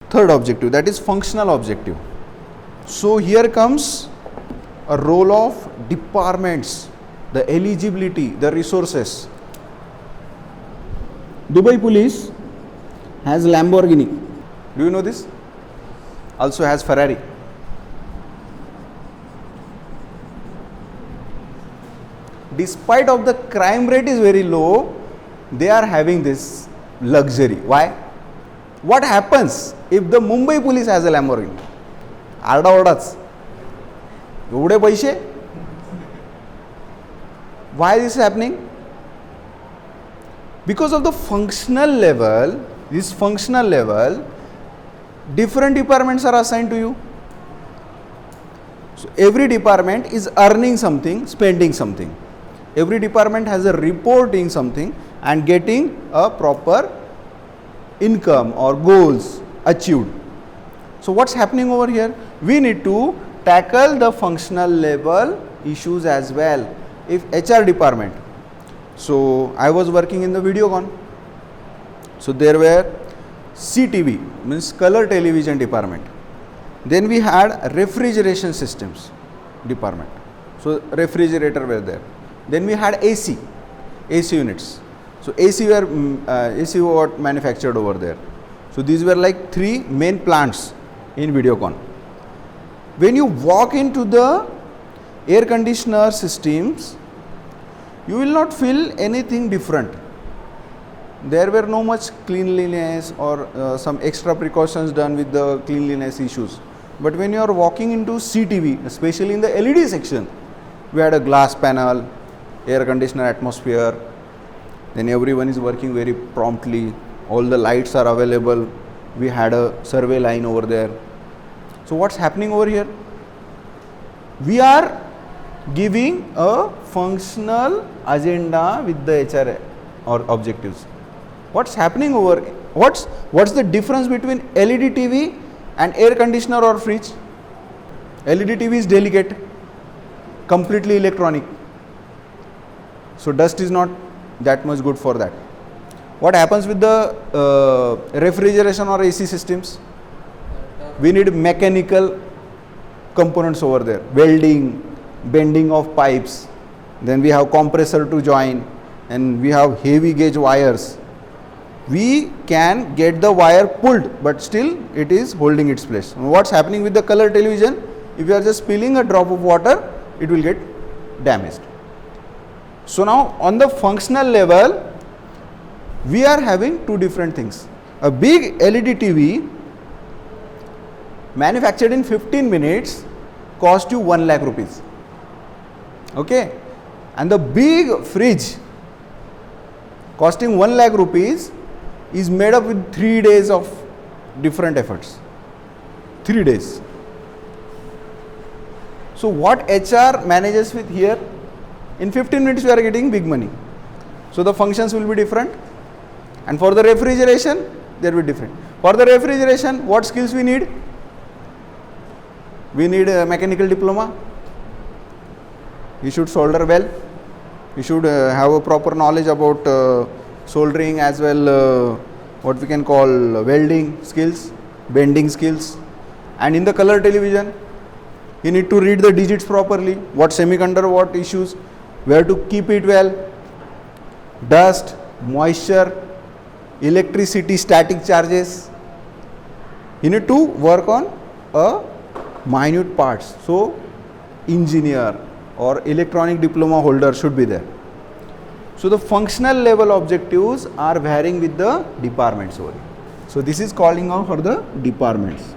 third objective, that is functional objective. So here comes a role of departments, the eligibility, the resources. Dubai Police has Lamborghini. Do you know this? Also has Ferrari. Despite of the crime rate is very low, they are having this luxury. Why? What happens if the Mumbai police has a Lamborghini? Arda ordaच. एवढे पैसे? Why this is happening? Because of the functional level, this functional level, different departments are assigned to you. So every department is earning something, spending something. Every department has a reporting something and getting a proper income or goals achieved. So what's happening over here? We need to tackle the functional level issues as well. If HR department, so I was working in the Videocon. So there were CTV, means color television department. Then we had refrigeration systems department. So refrigerator were there. Then we had AC units. So AC were manufactured over there. So these were like 3 main plants in Videocon. When you walk into the air conditioner systems, you will not feel anything different. There were no much cleanliness or some extra precautions done with the cleanliness issues. But when you are walking into CTV, especially in the LED section, we had a glass panel, air conditioner atmosphere, then everyone is working very promptly, all the lights are available, we had a survey line over there. So what's happening over here? We are giving a functional agenda with the HR or objectives. What's happening over, what's the difference between LED TV and air conditioner or fridge? LED TV is delicate, completely electronic. So dust is not that much good for that. What happens with the refrigeration or AC systems? We need mechanical components over there, welding, bending of pipes, then we have compressor to join, and we have heavy gauge wires. We can get the wire pulled, but still it is holding its place. What's happening with the color television? If you are just spilling a drop of water, it will get damaged. So now on the functional level, we are having 2 different things. A big LED TV manufactured in 15 minutes cost you 1 lakh rupees. Okay, and the big fridge costing 1 lakh rupees is made up with 3 days of different efforts. 3 days. So what HR manages with here? In 15 minutes we are getting big money. So the functions will be different. And for the refrigeration, they will be different. For the refrigeration, what skills we need? We need a mechanical diploma. You should solder well. You should have a proper knowledge about soldering as well, what we can call welding skills, bending skills. And in the color television, you need to read the digits properly, what semiconductor, what issues, where to keep it well, dust, moisture, electricity, static charges. You need to work on a minute parts. So engineer or electronic diploma holder should be there. So the functional level objectives are varying with the departments only. So this is calling out for the departments.